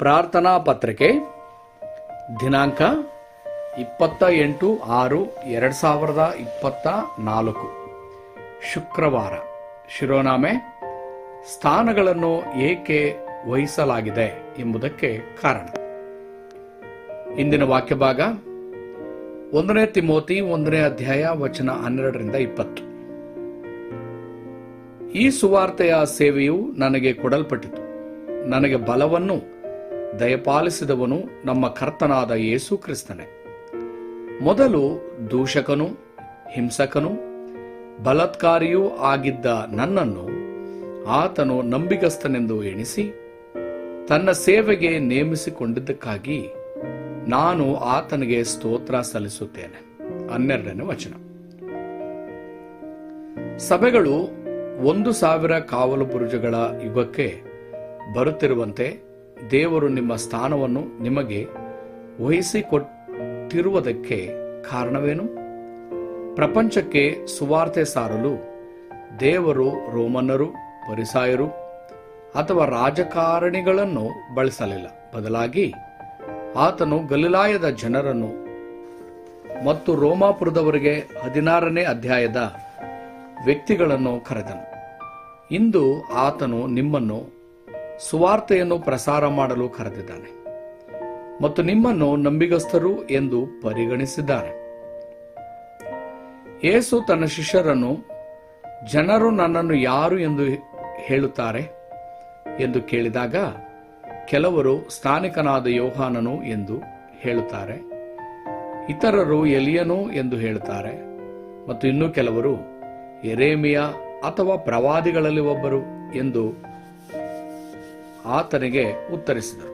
ಪ್ರಾರ್ಥನಾ ಪತ್ರಿಕೆ ದಿನಾಂಕ 28/6/2024 ಶುಕ್ರವಾರ. ಶಿರೋನಾಮೆ ಸ್ಥಾನಗಳನ್ನು ಏಕೆ ವಹಿಸಲಾಗಿದೆ ಎಂಬುದಕ್ಕೆ ಕಾರಣ. ಇಂದಿನ ವಾಕ್ಯ ಭಾಗ 1 ತಿಮೋತಿ 1ನೇ ಅಧ್ಯಾಯ ವಚನ 12-20. ಈ ಸುವಾರ್ತೆಯ ಸೇವೆಯು ನನಗೆ ಕೊಡಲ್ಪಟ್ಟಿತು. ನನಗೆ ಬಲವನ್ನು ದಯಪಾಲಿಸಿದವನು ನಮ್ಮ ಕರ್ತನಾದ ಯೇಸು ಕ್ರಿಸ್ತನೇ. ಮೊದಲು ದೂಷಕನು, ಹಿಂಸಕನು, ಬಲಾತ್ಕಾರಿಯೂ ಆಗಿದ್ದ ನನ್ನನ್ನು ಆತನು ನಂಬಿಗಸ್ತನೆಂದು ಎಣಿಸಿ ತನ್ನ ಸೇವೆಗೆ ನೇಮಿಸಿಕೊಂಡಿದ್ದಕ್ಕಾಗಿ ನಾನು ಆತನಿಗೆ ಸ್ತೋತ್ರ ಸಲ್ಲಿಸುತ್ತೇನೆ. 12ನೇ ವಚನ. ಸಭೆಗಳು 1,000 ಕಾವಲು ಬುರುಜುಗಳ ಯುಗಕ್ಕೆ ಬರುತ್ತಿರುವಂತೆ ದೇವರು ನಿಮ್ಮ ಸ್ಥಾನವನ್ನು ನಿಮಗೆ ವಹಿಸಿಕೊಟ್ಟಿರುವುದಕ್ಕೆ ಕಾರಣವೇನು? ಪ್ರಪಂಚಕ್ಕೆ ಸುವಾರ್ತೆ ಸಾರಲು ದೇವರು ರೋಮನ್ನರು, ಫರಿಸಾಯರು ಅಥವಾ ರಾಜಕಾರಣಿಗಳನ್ನು ಬಳಸಲಿಲ್ಲ. ಬದಲಾಗಿ ಆತನು ಗಲಿಲಾಯದ ಜನರನ್ನು ಮತ್ತು ರೋಮಾಪುರದವರಿಗೆ 16ನೇ ಅಧ್ಯಾಯದ ವ್ಯಕ್ತಿಗಳನ್ನು ಕರೆದನು. ಇಂದು ಆತನು ನಿಮ್ಮನ್ನು ಸುವಾರ್ತೆಯನ್ನು ಪ್ರಸಾರ ಮಾಡಲು ಕರೆದಿದ್ದಾನೆ ಮತ್ತು ನಿಮ್ಮನ್ನು ನಂಬಿಗಸ್ತರು ಎಂದು ಪರಿಗಣಿಸಿದ್ದಾನೆ. ಯೇಸು ತನ್ನ ಶಿಷ್ಯರನ್ನು, ಜನರು ನನ್ನನ್ನು ಯಾರು ಎಂದು ಹೇಳುತ್ತಾರೆ ಎಂದು ಕೇಳಿದಾಗ, ಕೆಲವರು ಸ್ಥಾನಿಕನಾದ ಯೋಹಾನನು ಎಂದು ಹೇಳುತ್ತಾರೆ, ಇತರರು ಎಲಿಯನು ಎಂದು ಹೇಳುತ್ತಾರೆ ಮತ್ತು ಇನ್ನೂ ಕೆಲವರು ಯೆರೆಮೀಯ ಅಥವಾ ಪ್ರವಾದಿಗಳಲ್ಲಿ ಒಬ್ಬರು ಎಂದು ಆತನಿಗೆ ಉತ್ತರಿಸಿದರು.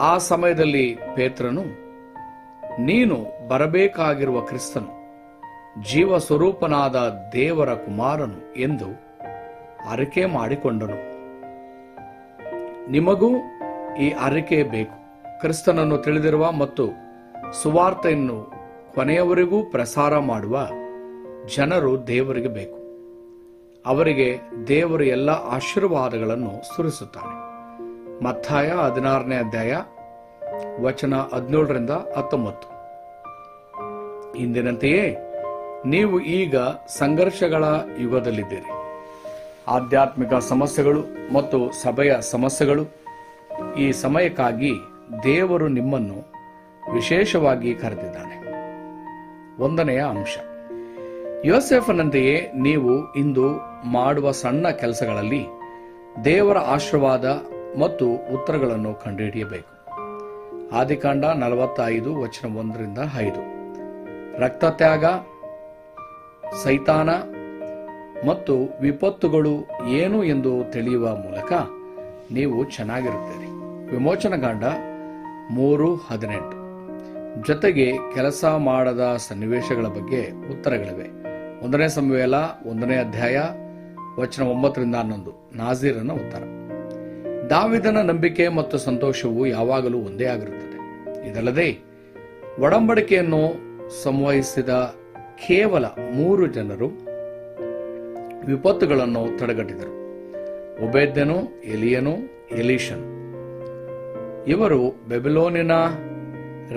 ಆ ಸಮಯದಲ್ಲಿ ಪೇತ್ರನು, ನೀನು ಬರಬೇಕಾಗಿರುವ ಕ್ರಿಸ್ತನು, ಜೀವ ಸ್ವರೂಪನಾದ ದೇವರ ಕುಮಾರನು ಎಂದು ಅರಿಕೆ ಮಾಡಿಕೊಂಡನು. ನಿಮಗೂ ಈ ಅರಿಕೆ ಬೇಕು. ಕ್ರಿಸ್ತನನ್ನು ತಿಳಿದಿರುವ ಮತ್ತು ಸುವಾರ್ತೆಯನ್ನು ಕೊನೆಯವರೆಗೂ ಪ್ರಸಾರ ಮಾಡುವ ಜನರು ದೇವರಿಗೆ ಬೇಕು. ಅವರಿಗೆ ದೇವರು ಎಲ್ಲ ಆಶೀರ್ವಾದಗಳನ್ನು ಸುರಿಸುತ್ತಾನೆ. ಮತ್ತಾಯ 16ನೇ ಅಧ್ಯಾಯ ವಚನ 17-19. ಇಂದಿನಂತೆಯೇ ನೀವು ಈಗ ಸಂಘರ್ಷಗಳ ಯುಗದಲ್ಲಿದ್ದೀರಿ. ಆಧ್ಯಾತ್ಮಿಕ ಸಮಸ್ಯೆಗಳು ಮತ್ತು ಸಭೆಯ ಸಮಸ್ಯೆಗಳು. ಈ ಸಮಯಕ್ಕಾಗಿ ದೇವರು ನಿಮ್ಮನ್ನು ವಿಶೇಷವಾಗಿ ಕರೆದಿದ್ದಾನೆ. 1ನೇ ಅಂಶ, ಯೋಸೇಫನಂತೆಯೇ ನೀವು ಇಂದು ಮಾಡುವ ಸಣ್ಣ ಕೆಲಸಗಳಲ್ಲಿ ದೇವರ ಆಶೀರ್ವಾದ ಮತ್ತು ಉತ್ತರಗಳನ್ನು ಕಂಡುಹಿಡಿಯಬೇಕು. ಆದಿಕಾಂಡ 45 ವಚನ 1-5. ರಕ್ತತ್ಯಾಗ, ಸೈತಾನ ಮತ್ತು ವಿಪತ್ತುಗಳು ಏನು ಎಂದು ತಿಳಿಯುವ ಮೂಲಕ ನೀವು ಚೆನ್ನಾಗಿರುತ್ತೀರಿ. ವಿಮೋಚನಕಾಂಡ 3:18. ಜೊತೆಗೆ ಕೆಲಸ ಮಾಡದ ಸನ್ನಿವೇಶಗಳ ಬಗ್ಗೆ ಉತ್ತರಗಳಿವೆ. 1ನೇ ಸಮುವೇಲ 1ನೇ ಅಧ್ಯಾಯ ವಚನ 9-11. ನಾಜೀರನ ಉತ್ತರ. ದಾವೀದನ ನಂಬಿಕೆ ಮತ್ತು ಸಂತೋಷವು ಯಾವಾಗಲೂ ಒಂದೇ ಆಗಿರುತ್ತದೆ. ಇದಲ್ಲದೆ ಒಡಂಬಡಿಕೆಯನ್ನು ಸಂವಹಿಸಿದ ಕೇವಲ 3 ಜನರು ವಿಪತ್ತುಗಳನ್ನು ತಡೆಗಟ್ಟಿದರು: ಒಬೇದ್ಯನು, ಎಲಿಯನು, ಎಲೀಷನು. ಇವರು ಬೆಬಿಲೋನಿನ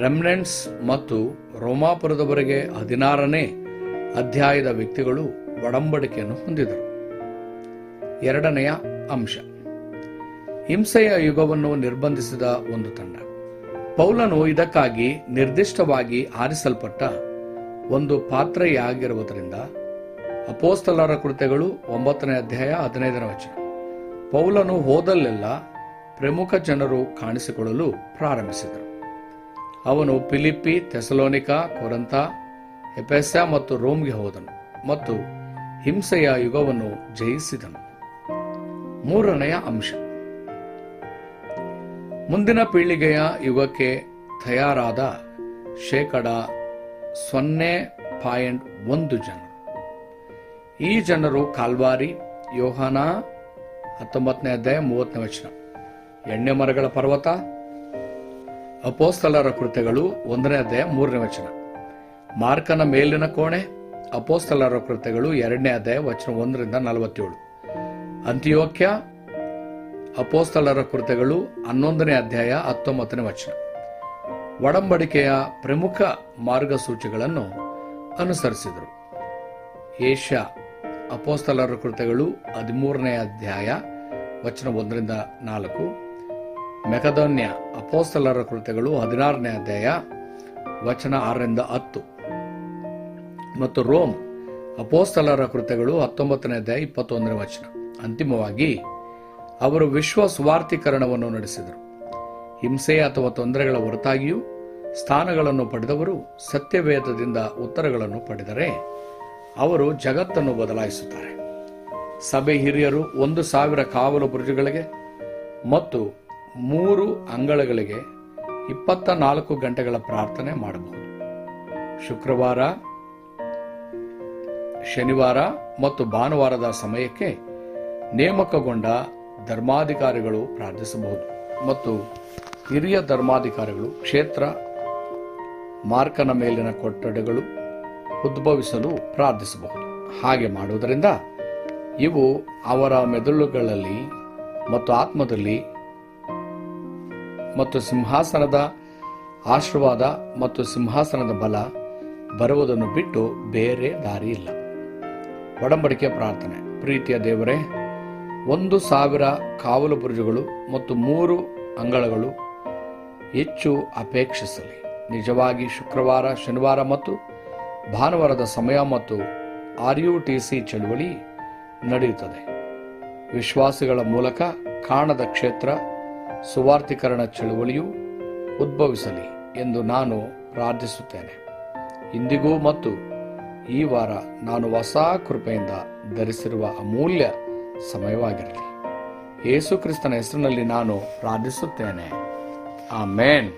ರೆಮ್ನೆಂಟ್ಸ್ ಮತ್ತು ರೋಮಾಪುರದವರೆಗೆ 16ನೇ ಅಧ್ಯಾಯದ ವ್ಯಕ್ತಿಗಳು ಒಡಂಬಡಿಕೆಯನ್ನು ಹೊಂದಿದರು. 2ನೇ ಅಂಶ, ಹಿಂಸೆಯ ಯುಗವನ್ನು ನಿರ್ಬಂಧಿಸಿದ ಒಂದು ತಂಡ. ಪೌಲನು ಇದಕ್ಕಾಗಿ ನಿರ್ದಿಷ್ಟವಾಗಿ ಆರಿಸಲ್ಪಟ್ಟ ಒಂದು ಪಾತ್ರೆಯಾಗಿರುವುದರಿಂದ ಅಪೊಸ್ತಲರ ಕೃತ್ಯಗಳು 9ನೇ ಅಧ್ಯಾಯ 15ನೇ ವಚನ. ಪೌಲನು ಹೋದಲ್ಲೆಲ್ಲ ಪ್ರಮುಖ ಜನರು ಕಾಣಿಸಿಕೊಳ್ಳಲು ಪ್ರಾರಂಭಿಸಿದರು. ಅವನು ಫಿಲಿಪ್ಪಿ, ಥೆಸಲೋನಿಕಾ, ಕೊರಂಥ, ಎಫೆಸ ಮತ್ತು ರೋಮ್ಗೆ ಹೋದನು ಮತ್ತು ಹಿಂಸೆಯ ಯುಗವನ್ನು ಜಯಿಸಿದನು. 3ನೇ ಅಂಶ, ಮುಂದಿನ ಪೀಳಿಗೆಯ ಯುಗಕ್ಕೆ ತಯಾರಾದ 0.1 ಜನರು. ಈ ಜನರು ಕಾಲ್ವಾರಿ, ಯೋಹಾನ 19ನೇ ಅಧ್ಯಾಯ 30ನೇ ವಚನ, ಎಣ್ಣೆ ಮರಗಳ ಪರ್ವತ, ಅಪೊಸ್ತಲರ ಕೃತ್ಯಗಳು 1ನೇ ಅಧ್ಯಾಯ 3ನೇ ವಚನ, ಮಾರ್ಕನ ಮೇಲಿನ ಕೋಣೆ, ಅಪೊಸ್ತಲರ ಕೃತ್ಯಗಳು 2ನೇ ಅಧ್ಯಾಯ ವಚನ 1-47, ಅಂತಿಯೋಕ್ಯ ಅಪೊಸ್ತಲರ ಕೃತ್ಯಗಳು 11ನೇ ಅಧ್ಯಾಯ 19ನೇ ವಚನ. ಒಡಂಬಡಿಕೆಯ ಪ್ರಮುಖ ಮಾರ್ಗಸೂಚಿಗಳನ್ನು ಅನುಸರಿಸಿದರು. ಏಷ್ಯಾ ಅಪೊಸ್ತಲರ ಕೃತ್ಯಗಳು 13ನೇ ಅಧ್ಯಾಯ ವಚನ 1-4. ಮೆಕದೋನ್ಯ ಅಪೊಸ್ತಲರ ಕೃತ್ಯಗಳು 16ನೇ ಅಧ್ಯಾಯ ವಚನ 6-10. ಮತ್ತು ರೋಮ್ ಅಪೊಸ್ತಲರ ಕೃತ್ಯಗಳು 19ನೇ ಅಧ್ಯಾಯ 21ನೇ ವಚನ. ಅಂತಿಮವಾಗಿ ಅವರು ವಿಶ್ವ ಸುವಾರ್ತೀಕರಣವನ್ನು ನಡೆಸಿದರು. ಹಿಂಸೆ ಅಥವಾ ತೊಂದರೆಗಳ ಹೊರತಾಗಿಯೂ ಸ್ಥಾನಗಳನ್ನು ಪಡೆದವರು ಸತ್ಯವೇದದಿಂದ ಉತ್ತರಗಳನ್ನು ಪಡೆದರೆ ಅವರು ಜಗತ್ತನ್ನು ಬದಲಾಯಿಸುತ್ತಾರೆ. ಸಭೆ ಹಿರಿಯರು 1,000 ಕಾವಲು ಬುರುಜುಗಳಿಗೆ ಮತ್ತು 3 ಅಂಗಳಗಳಿಗೆ 24 ಗಂಟೆಗಳ ಪ್ರಾರ್ಥನೆ ಮಾಡಬಹುದು. ಶುಕ್ರವಾರ, ಶನಿವಾರ ಮತ್ತು ಭಾನುವಾರದ ಸಮಯಕ್ಕೆ ನೇಮಕಗೊಂಡ ಧರ್ಮಾಧಿಕಾರಿಗಳು ಪ್ರಾರ್ಥಿಸಬಹುದು ಮತ್ತು ಹಿರಿಯ ಧರ್ಮಾಧಿಕಾರಿಗಳು ಕ್ಷೇತ್ರ ಮಾರ್ಕನ ಮೇಲಿನ ಕೊಠಡಿಗಳು ಉದ್ಭವಿಸಲು ಪ್ರಾರ್ಥಿಸಬಹುದು. ಹಾಗೆ ಮಾಡುವುದರಿಂದ ಇವು ಅವರ ಮೆದುಳುಗಳಲ್ಲಿ ಮತ್ತು ಆತ್ಮದಲ್ಲಿ ಮತ್ತು ಸಿಂಹಾಸನದ ಆಶೀರ್ವಾದ ಮತ್ತು ಸಿಂಹಾಸನದ ಬಲ ಬರುವುದನ್ನು ಬಿಟ್ಟು ಬೇರೆ ದಾರಿ ಇಲ್ಲ. ಒಡಂಬಡಿಕೆ ಪ್ರಾರ್ಥನೆ. ಪ್ರೀತಿಯ ದೇವರೇ, 1,000 ಕಾವಲು ಬುರುಜುಗಳು ಮತ್ತು 3 ಅಂಗಳಗಳು ಹೆಚ್ಚು ಅಪೇಕ್ಷಿಸಲಿ. ನಿಜವಾಗಿ ಶುಕ್ರವಾರ, ಶನಿವಾರ ಮತ್ತು ಭಾನುವಾರದ ಸಮಯ ಮತ್ತು RUTC ಚಳುವಳಿ ನಡೆಯುತ್ತದೆ. ವಿಶ್ವಾಸಿಗಳ ಮೂಲಕ ಕಾಣದ ಕ್ಷೇತ್ರ ಸುವಾರ್ತೀಕರಣ ಚಳುವಳಿಯು ಉದ್ಭವಿಸಲಿ ಎಂದು ನಾನು ಪ್ರಾರ್ಥಿಸುತ್ತೇನೆ. ಇಂದಿಗೂ ಮತ್ತು ಈ ವಾರ ನಾನು ಹೊಸ ಕೃಪೆಯಿಂದ ಧರಿಸಿರುವ ಅಮೂಲ್ಯ ಸಮಯವಾಗಿರಲಿ. ಯೇಸು ಕ್ರಿಸ್ತನ ಹೆಸರಿನಲ್ಲಿ ನಾನು ಪ್ರಾರ್ಥಿಸುತ್ತೇನೆ. ಆಮೆನ್.